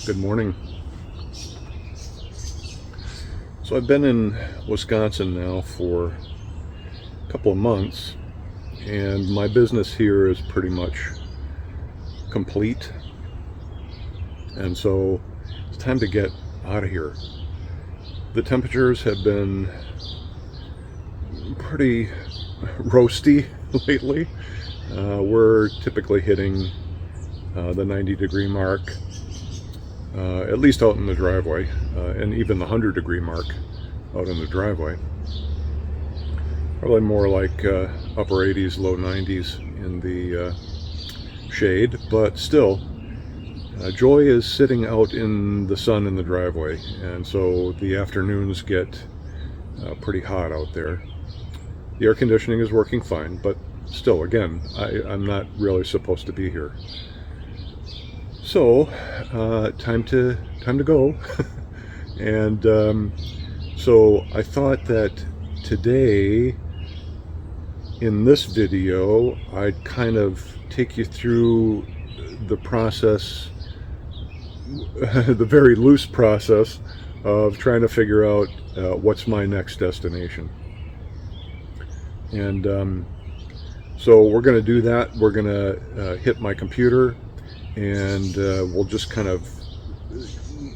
Good morning. So I've been in Wisconsin now for a couple of months, and my business here is pretty much complete. And so it's time to get out of here. The temperatures have been pretty roasty lately. We're typically hitting the 90-degree mark, at least out in the driveway, and even the 100-degree mark out in the driveway. Probably more like upper 80s, low 90s in the shade, but still, joy is sitting out in the sun in the driveway, and so the afternoons get pretty hot out there. The air conditioning is working fine, but still, again, I'm not really supposed to be here. So, time to go. And so I thought that today, in this video, I'd kind of take you through the process, the very loose process of trying to figure out what's my next destination. And so we're going to do that. We're going to hit my computer, and we'll just kind of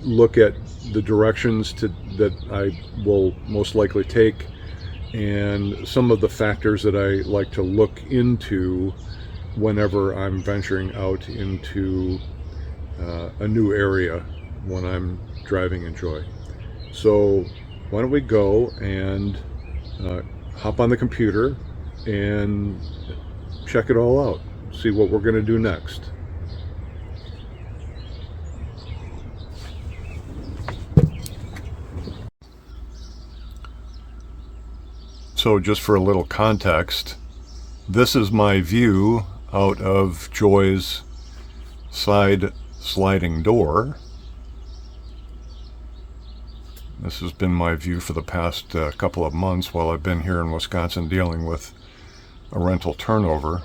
look at the directions that I will most likely take, and some of the factors that I like to look into whenever I'm venturing out into a new area when I'm driving in Joy. So why don't we go and hop on the computer and check it all out, see what we're going to do next. So just for a little context, this is my view out of Joy's side sliding door. This has been my view for the past couple of months while I've been here in Wisconsin dealing with a rental turnover.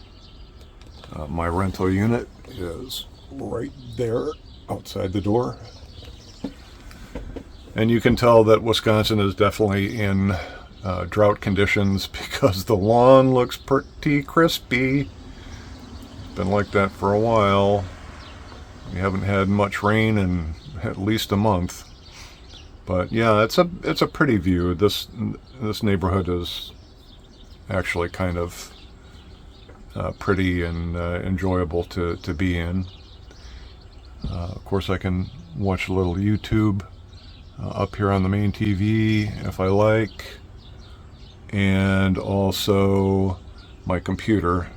My rental unit is right there outside the door. And you can tell that Wisconsin is definitely in drought conditions because the lawn looks pretty crispy. It's been like that for a while. We haven't had much rain in at least a month. But yeah, it's a pretty view. This neighborhood is actually kind of pretty and enjoyable to be in. Of course, I can watch a little YouTube up here on the main TV if I like. And also my computer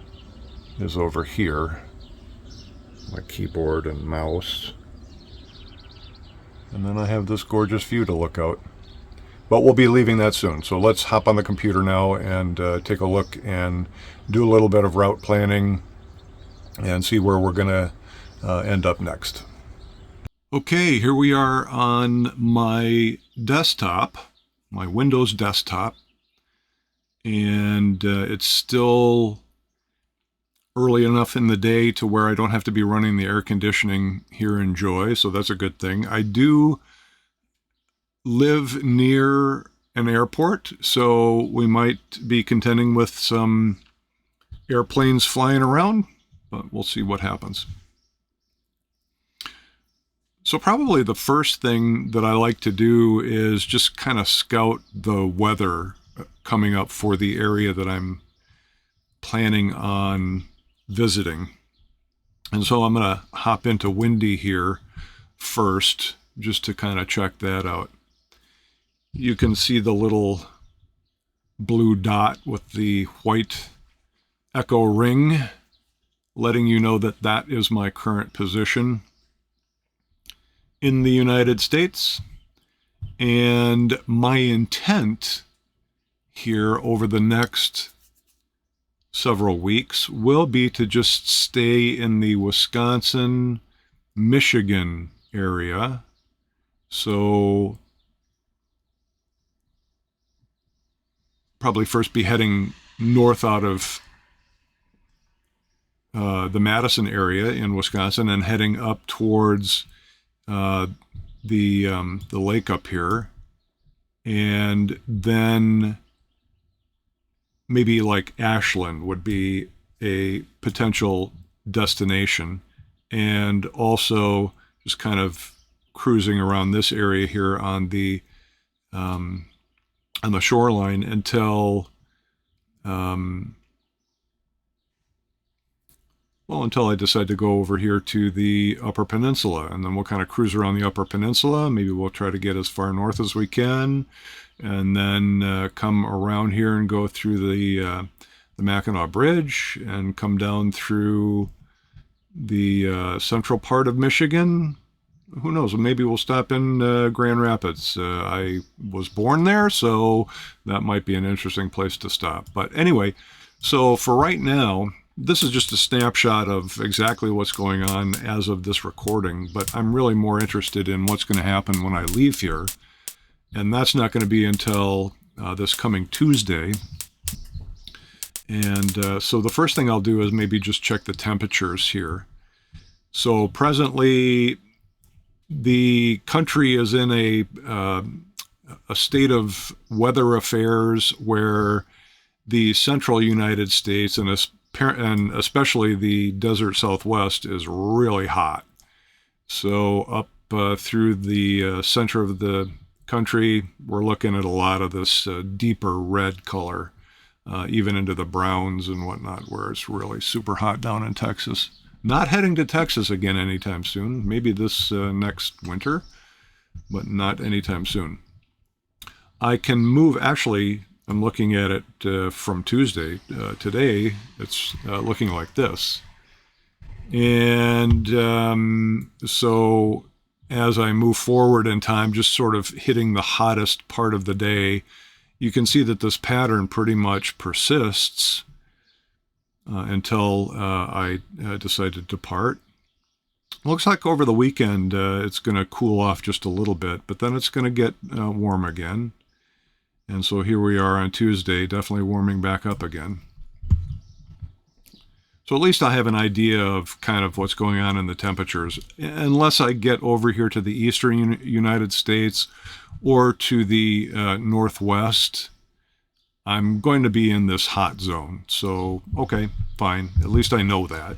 is over here, my keyboard and mouse. And then I have this gorgeous view to look out. But we'll be leaving that soon. So let's hop on the computer now and take a look and do a little bit of route planning and see where we're going to end up next. Okay, here we are on my desktop, my Windows desktop. And it's still early enough in the day to where I don't have to be running the air conditioning here in Joy, so that's a good thing. I do live near an airport, so we might be contending with some airplanes flying around, but we'll see what happens. So probably the first thing that I like to do is just kind of scout the weather coming up for the area that I'm planning on visiting. And so I'm going to hop into Windy here first, just to kind of check that out. You can see the little blue dot with the white echo ring, letting you know that that is my current position in the United States. And my intent here over the next several weeks will be to just stay in the Wisconsin, Michigan area. So probably first be heading north out of the Madison area in Wisconsin and heading up towards uh, the lake up here, and then maybe like Ashland would be a potential destination, and also just kind of cruising around this area here um, on the shoreline um, until I decide to go over here to the Upper Peninsula, and then we'll kind of cruise around the Upper Peninsula. Maybe we'll try to get as far north as we can, and then come around here and go through the Mackinac Bridge and come down through the central part of Michigan. Who knows? Maybe we'll stop in Grand Rapids. I was born there, so that might be an interesting place to stop. But anyway, so for right now, this is just a snapshot of exactly what's going on as of this recording, but I'm really more interested in what's going to happen when I leave here. And that's not going to be until this coming Tuesday. And so the first thing I'll do is maybe just check the temperatures here. So presently, the country is in a state of weather affairs where the central United States and especially the desert Southwest is really hot. So up through the center of the country, we're looking at a lot of this deeper red color, even into the browns and whatnot, where it's really super hot down in Texas. Not heading to Texas again anytime soon. Maybe this next winter, but not anytime soon. I can move, actually, I'm looking at it from Tuesday. Today, it's looking like this. And so as I move forward in time, just sort of hitting the hottest part of the day, you can see that this pattern pretty much persists until I decide to depart. Looks like over the weekend it's going to cool off just a little bit, but then it's going to get warm again. And so here we are on Tuesday, definitely warming back up again. So at least I have an idea of kind of what's going on in the temperatures, unless I get over here to the eastern United States or to the northwest. I'm going to be in this hot zone. So, okay, fine. At least I know that.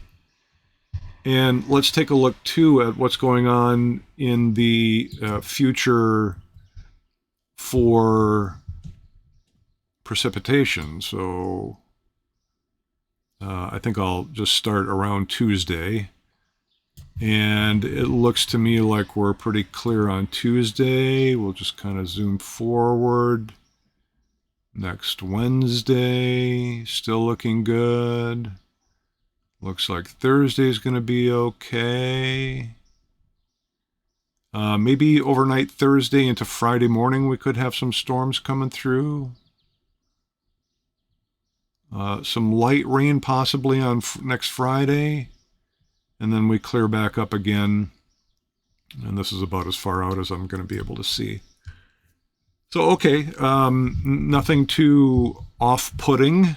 And let's take a look, too, at what's going on in the future for precipitation. So I think I'll just start around Tuesday. And it looks to me like we're pretty clear on Tuesday. We'll just kind of zoom forward. Next Wednesday, still looking good. Looks like Thursday's going to be okay. Maybe overnight Thursday into Friday morning, we could have some storms coming through. Some light rain possibly on next Friday. And then we clear back up again. And this is about as far out as I'm going to be able to see. So, okay, nothing too off-putting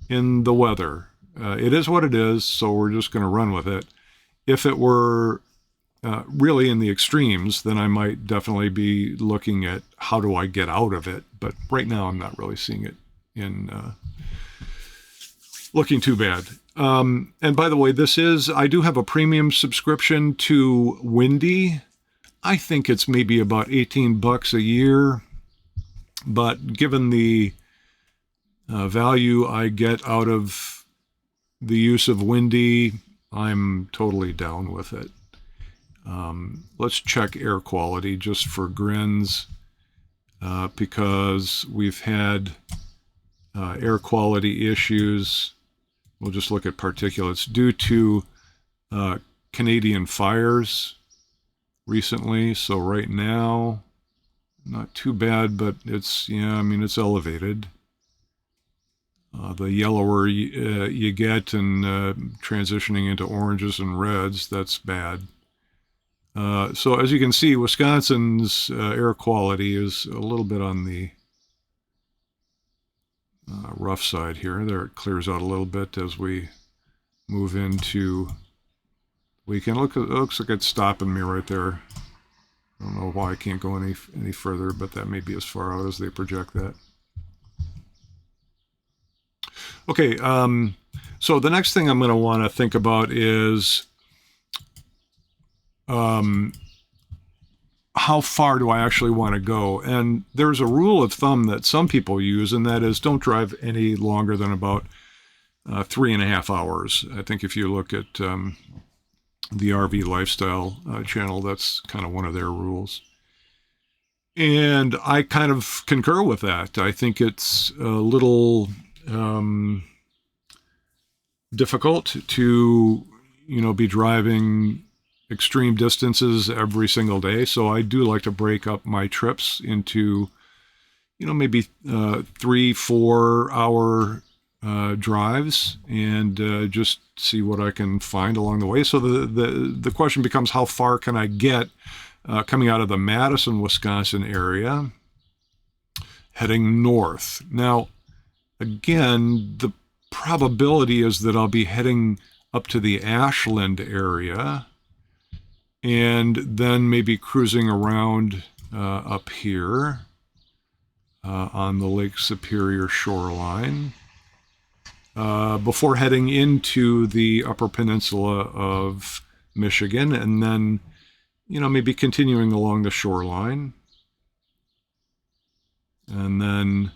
in the weather. It is what it is, so we're just going to run with it. If it were really in the extremes, then I might definitely be looking at how do I get out of it. But right now, I'm not really seeing it in looking too bad. And by the way, I do have a premium subscription to Windy. I think it's maybe about $18 a year. But given the value I get out of the use of Windy, I'm totally down with it. Let's check air quality just for grins, because we've had air quality issues. We'll just look at particulates due to Canadian fires recently. So right now, not too bad, but it's elevated. The yellower you get and transitioning into oranges and reds, that's bad. So as you can see, Wisconsin's air quality is a little bit on the rough side here. There it clears out a little bit as we move into we can look. It looks like it's stopping me right there. I don't know why I can't go any further, but that may be as far out as they project that. Okay, so the next thing I'm going to want to think about is how far do I actually want to go? And there's a rule of thumb that some people use, and that is don't drive any longer than about 3.5 hours. I think if you look at the RV Lifestyle channel, that's kind of one of their rules. And I kind of concur with that. I think it's a little difficult to, be driving extreme distances every single day. So I do like to break up my trips into, maybe 3-4 hour drives and just see what I can find along the way. So the question becomes, how far can I get coming out of the Madison, Wisconsin area, heading north? Now, again, the probability is that I'll be heading up to the Ashland area and then maybe cruising around up here on the Lake Superior shoreline before heading into the Upper Peninsula of Michigan, and then, maybe continuing along the shoreline. And then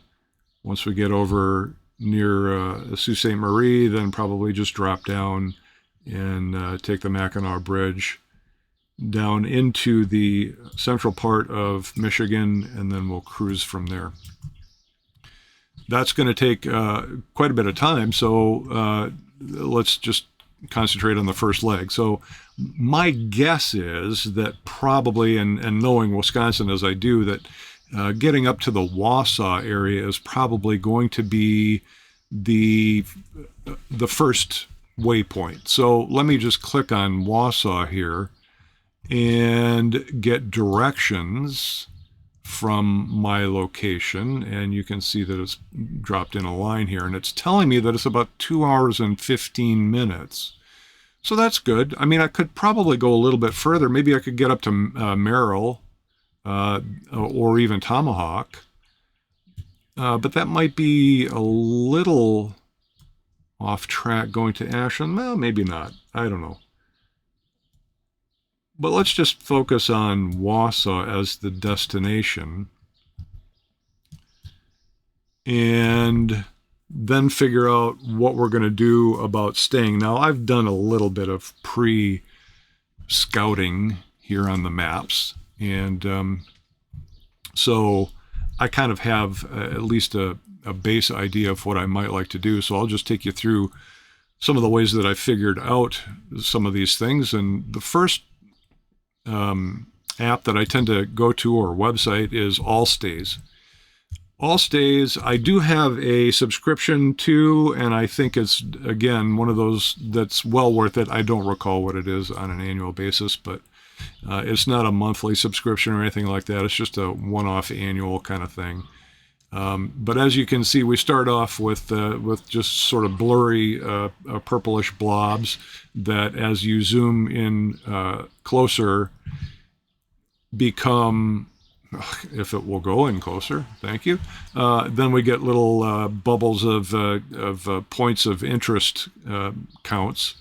once we get over near Sault Ste. Marie, then probably just drop down and take the Mackinac Bridge down into the central part of Michigan, and then we'll cruise from there. That's going to take quite a bit of time, so let's just concentrate on the first leg. So my guess is that probably, and knowing Wisconsin as I do, that getting up to the Wausau area is probably going to be the first waypoint. So let me just click on Wausau here and get directions from my location, and you can see that it's dropped in a line here, and it's telling me that it's about 2 hours and 15 minutes. So that's good. I mean, I could probably go a little bit further. Maybe I could get up to Merrill or even Tomahawk, but that might be a little off track going to Ashland. Well, maybe not. I don't know. But let's just focus on Wausau as the destination and then figure out what we're going to do about staying. Now, I've done a little bit of pre-scouting here on the maps, and so I kind of have at least a base idea of what I might like to do. So I'll just take you through some of the ways that I figured out some of these things. And the first app that I tend to go to, or website, is Allstays. Allstays, I do have a subscription to, and I think it's, again, one of those that's well worth it. I don't recall what it is on an annual basis, but it's not a monthly subscription or anything like that. It's just a one-off annual kind of thing. But as you can see, we start off with just sort of blurry purplish blobs that, as you zoom in closer, become, if it will go in closer, thank you. Then we get little bubbles of points of interest counts,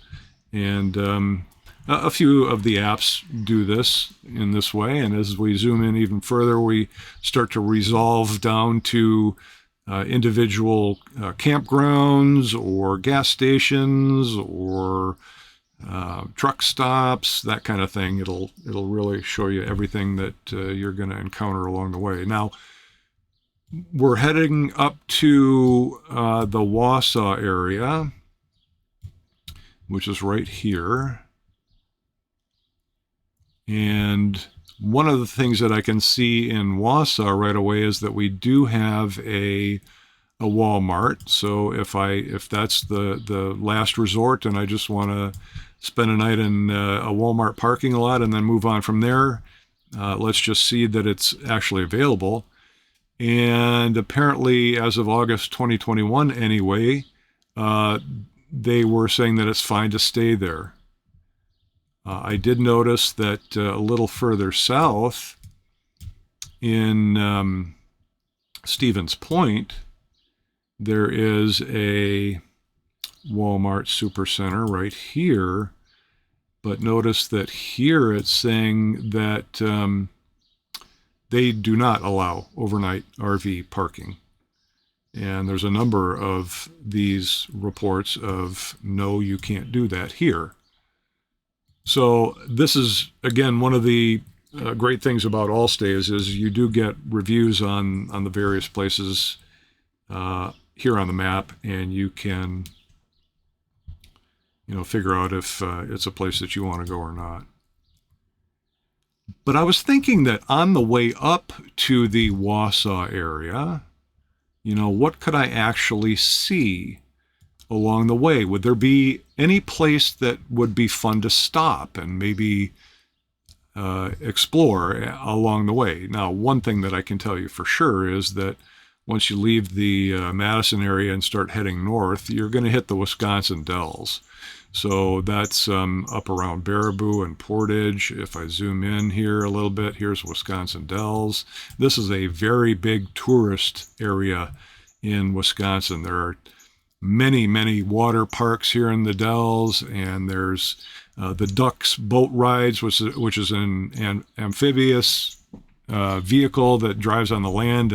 and a few of the apps do this in this way. And as we zoom in even further, we start to resolve down to individual campgrounds or gas stations or truck stops, that kind of thing. It'll really show you everything that you're going to encounter along the way. Now, we're heading up to the Wausau area, which is right here. And one of the things that I can see in Wausau right away is that we do have a Walmart. So if that's the last resort and I just want to spend a night in a Walmart parking lot and then move on from there, let's just see that it's actually available. And apparently, as of August 2021 anyway, they were saying that it's fine to stay there. I did notice that a little further south in Stevens Point, there is a Walmart Supercenter right here. But notice that here it's saying that they do not allow overnight RV parking. And there's a number of these reports of, no, you can't do that here. So this is, again, one of the great things about Allstays is you do get reviews on the various places here on the map, and you can figure out if it's a place that you want to go or not. But I was thinking that on the way up to the Wausau area, what could I actually see along the way? Would there be any place that would be fun to stop and maybe explore along the way? Now, one thing that I can tell you for sure is that once you leave the Madison area and start heading north, you're going to hit the Wisconsin Dells. So that's up around Baraboo and Portage. If I zoom in here a little bit, here's Wisconsin Dells. This is a very big tourist area in Wisconsin. There are many, many water parks here in the Dells, and there's the Ducks boat rides, which is an amphibious vehicle that drives on the land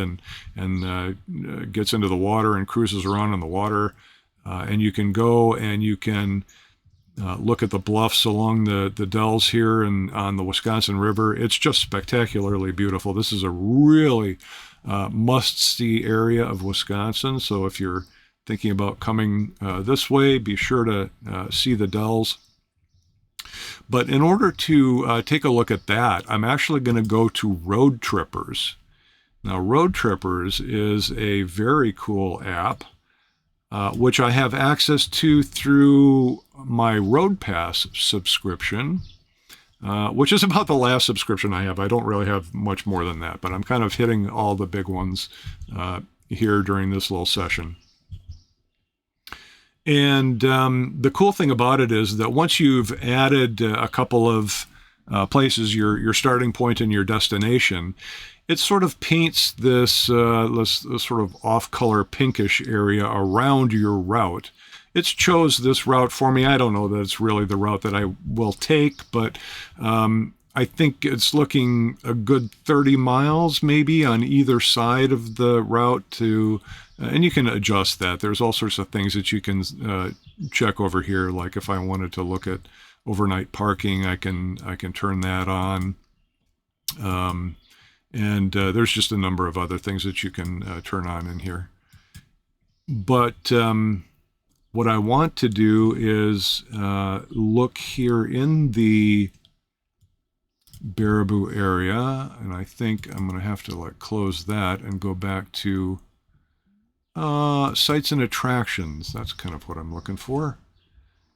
and gets into the water and cruises around in the water. And you can go and you can look at the bluffs along the Dells here and on the Wisconsin River. It's just spectacularly beautiful. This is a really must-see area of Wisconsin. So if you're thinking about coming this way, be sure to see the Dells. But in order to take a look at that, I'm actually going to go to Road Trippers. Now, Road Trippers is a very cool app, which I have access to through my Road Pass subscription, which is about the last subscription I have. I don't really have much more than that, but I'm kind of hitting all the big ones here during this little session. And the cool thing about it is that once you've added a couple of places, your starting point and your destination, it sort of paints this sort of off-color pinkish area around your route. It's chose this route for me. I don't know that it's really the route that I will take, but I think it's looking a good 30 miles maybe on either side of the route to, and you can adjust that. There's all sorts of things that you can check over here. Like if I wanted to look at overnight parking, I can turn that on. And there's just a number of other things that you can turn on in here. But what I want to do is look here in the Baraboo area, and I think I'm going to have to close that and go back to sites and attractions. That's kind of what I'm looking for,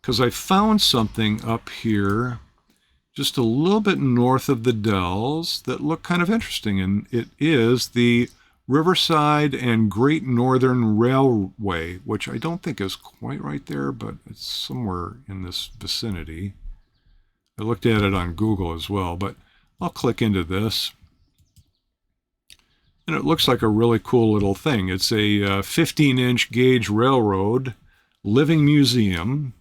because I found something up here just a little bit north of the Dells that look kind of interesting, and it is the Riverside and Great Northern Railway, which I don't think is quite right there, but it's somewhere in this vicinity. I looked at it on Google as well, but I'll click into this. And it looks like a really cool little thing. It's a 15-inch gauge railroad living museum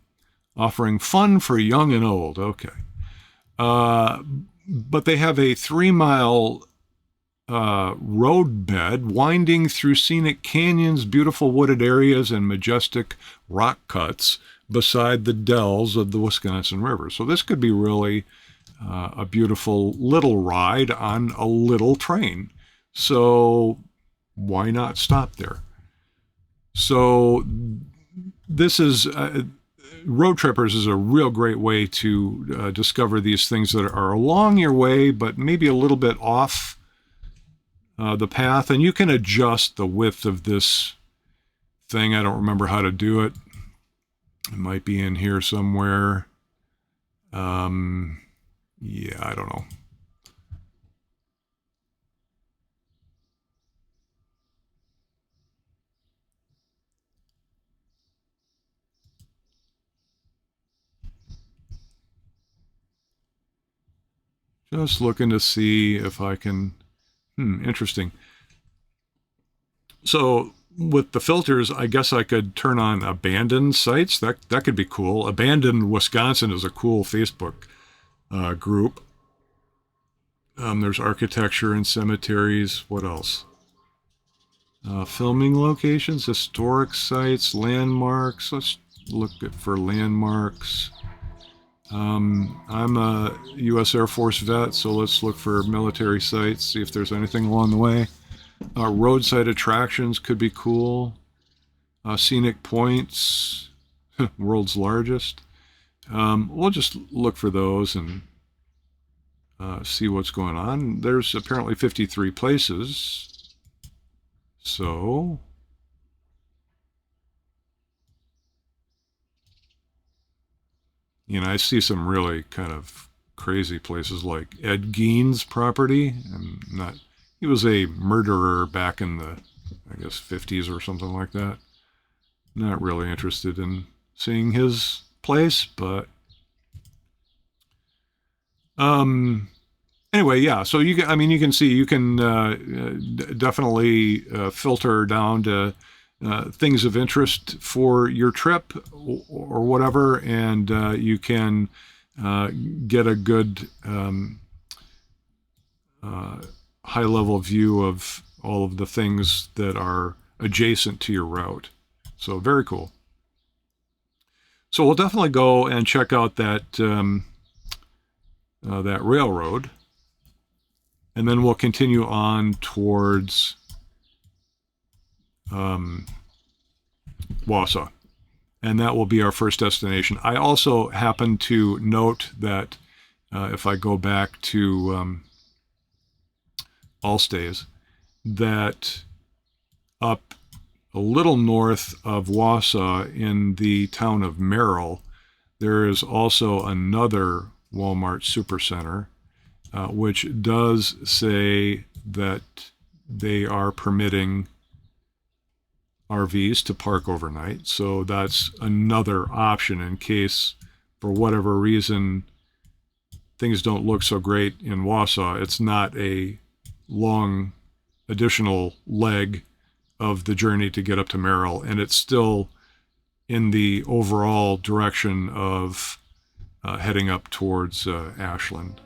offering fun for young and old. Okay. But they have a 3-mile road bed winding through scenic canyons, beautiful wooded areas, and majestic rock cuts beside the dells of the Wisconsin River. So this could be really a beautiful little ride on a little train. So why not stop there? So this is Road Trippers is a real great way to discover these things that are along your way, but maybe a little bit off the path. And you can adjust the width of this thing. I don't remember how to do it. It might be in here somewhere. Yeah, I don't know. Just looking to see if I can, interesting. So with the filters, I guess I could turn on abandoned sites. That could be cool. Abandoned Wisconsin is a cool Facebook group. There's architecture and cemeteries. What else? Filming locations, historic sites, landmarks. Let's look for landmarks. I'm a U.S. Air Force vet, so let's look for military sites, see if there's anything along the way. Roadside attractions could be cool. Scenic points, world's largest. We'll just look for those and see what's going on. There's apparently 53 places. So, I see some really kind of crazy places like Ed Gein's property. He was a murderer back in the, I guess, 50s or something like that. Not really interested in seeing his place, but anyway, yeah. So you can see, you can definitely filter down to things of interest for your trip or whatever, and you can get a good high-level view of all of the things that are adjacent to your route. So very cool. So we'll definitely go and check out that that railroad, and then we'll continue on towards Wausau, and that will be our first destination. I also happen to note that if I go back to Allstays, that up a little north of Wausau in the town of Merrill, there is also another Walmart Supercenter, which does say that they are permitting RVs to park overnight. So that's another option in case, for whatever reason, things don't look so great in Wausau. It's not a long additional leg of the journey to get up to Merrill, and it's still in the overall direction of heading up towards Ashland.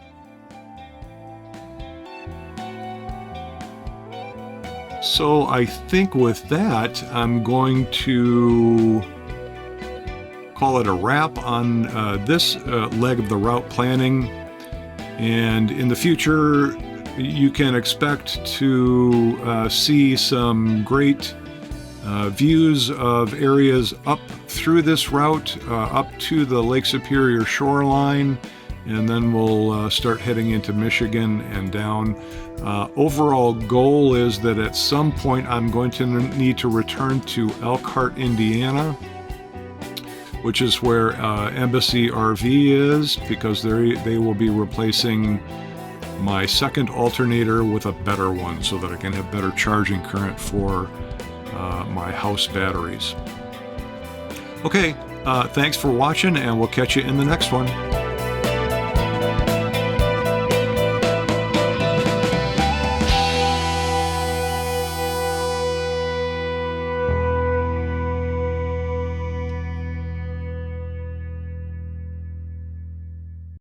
So I think with that, I'm going to call it a wrap on this leg of the route planning. And in the future, you can expect to see some great views of areas up through this route, up to the Lake Superior shoreline, and then we'll start heading into Michigan and down. Overall goal is that at some point I'm going to need to return to Elkhart, Indiana, which is where Embassy RV is, because they will be replacing my second alternator with a better one so that I can have better charging current for my house batteries. Okay, thanks for watching, and we'll catch you in the next one.